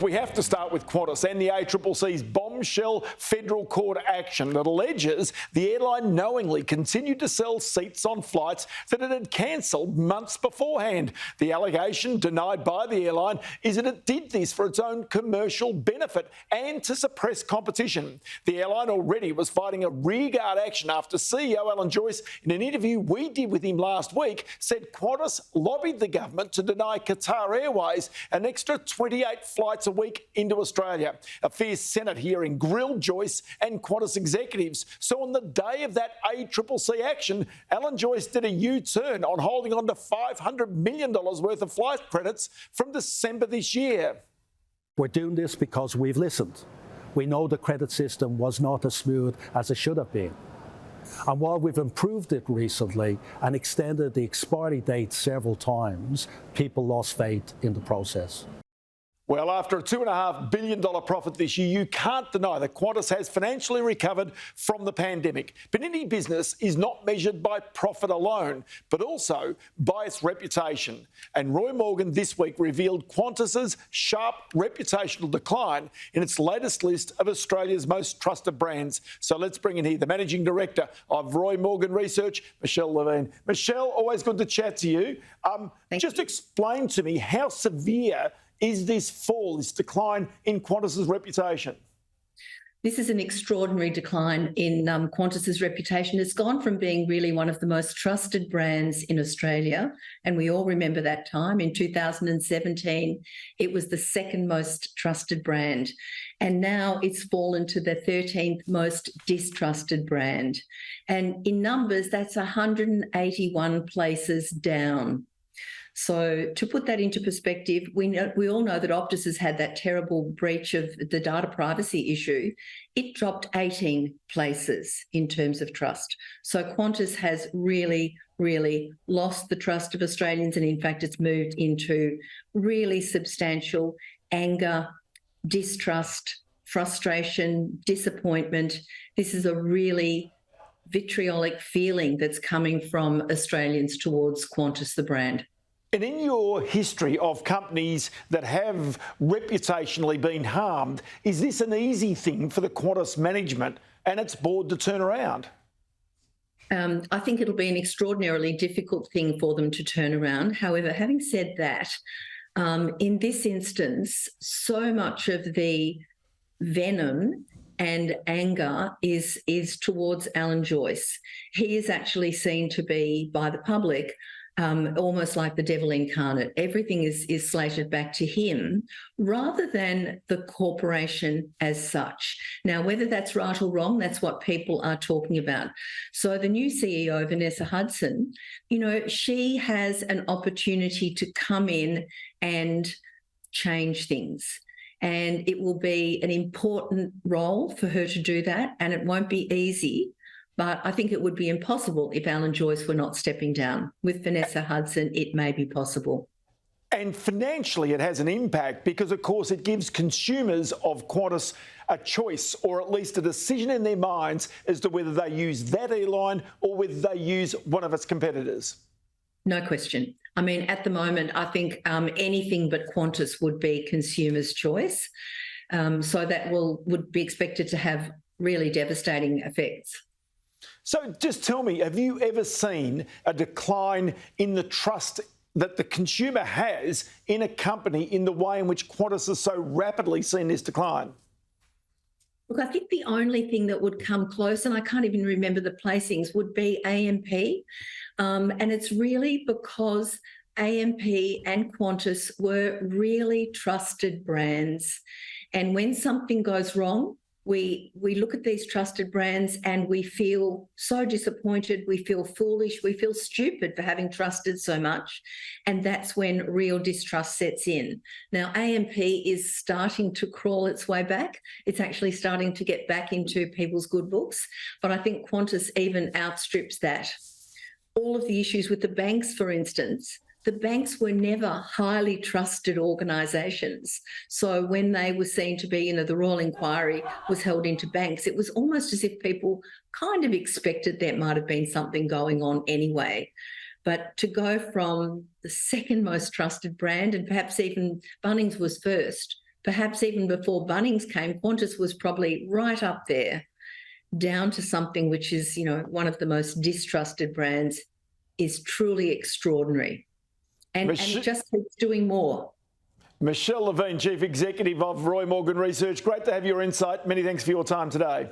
We have to start with Qantas and the ACCC's bombshell federal court action that alleges the airline knowingly continued to sell seats on flights that it had cancelled months beforehand. The allegation, denied by the airline, is that it did this for its own commercial benefit and to suppress competition. The airline already was fighting a rearguard action after CEO Alan Joyce, in an interview we did with him last week, said Qantas lobbied the government to deny Qatar Airways an extra 28 flights a week into Australia. A fierce Senate hearing grilled Joyce and Qantas executives. So on the day of that ACCC action, Alan Joyce did a U-turn on holding on to $500 million worth of flight credits from December this year. We're doing this because we've listened. We know the credit system was not as smooth as it should have been. And while we've improved it recently and extended the expiry date several times, people lost faith in the process. Well, after a $2.5 billion profit this year, you can't deny that Qantas has financially recovered from the pandemic. But any business is not measured by profit alone, but also by its reputation. And Roy Morgan this week revealed Qantas's sharp reputational decline in its latest list of Australia's most trusted brands. So let's bring in here the Managing Director of Roy Morgan Research, Michelle Levine. Michelle, always good to chat to you. Just explain to me, how severe is this fall, this decline in Qantas's reputation? This is an extraordinary decline in Qantas's reputation. It's gone from being really one of the most trusted brands in Australia, and we all remember that time. In 2017, it was the second most trusted brand, and now it's fallen to the 13th most distrusted brand. And in numbers, that's 181 places down. So to put that into perspective, we all know that Optus has had that terrible breach of the data privacy issue. It dropped 18 places in terms of trust. So Qantas has really, really lost the trust of Australians, and in fact, it's moved into really substantial anger, distrust, frustration, disappointment. This is a really vitriolic feeling that's coming from Australians towards Qantas, the brand. And in your history of companies that have reputationally been harmed, is this an easy thing for the Qantas management and its board to turn around? I think it'll be an extraordinarily difficult thing for them to turn around. However, having said that, in this instance, so much of the venom and anger is towards Alan Joyce. He is actually seen to be, by the public, almost like the devil incarnate. Everything is slated back to him rather than the corporation as such. Now, whether that's right or wrong, that's what people are talking about. So the new CEO, Vanessa Hudson, she has an opportunity to come in and change things. And it will be an important role for her to do that, and it won't be easy. But I think it would be impossible if Alan Joyce were not stepping down. With Vanessa Hudson, it may be possible. And financially, it has an impact because, of course, it gives consumers of Qantas a choice, or at least a decision in their minds as to whether they use that airline or whether they use one of its competitors. No question. I mean, at the moment, I think anything but Qantas would be consumers' choice. So that would be expected to have really devastating effects. So just tell me, have you ever seen a decline in the trust that the consumer has in a company in the way in which Qantas has so rapidly seen this decline? Look, I think the only thing that would come close, and I can't even remember the placings, would be AMP. And it's really because AMP and Qantas were really trusted brands. And when something goes wrong, we look at these trusted brands and we feel so disappointed, we feel foolish, we feel stupid for having trusted so much. And that's when real distrust sets in. Now, AMP is starting to crawl its way back. It's actually starting to get back into people's good books. But I think Qantas even outstrips that. All of the issues with the banks, for instance, the banks were never highly trusted organisations. So when they were seen to be, the Royal Inquiry was held into banks, it was almost as if people kind of expected there might have been something going on anyway. But to go from the second most trusted brand, and perhaps even Bunnings was first, perhaps even before Bunnings came, Qantas was probably right up there, down to something which is, one of the most distrusted brands, is truly extraordinary. And it just keeps doing more. Michelle Levine, Chief Executive of Roy Morgan Research. Great to have your insight. Many thanks for your time today.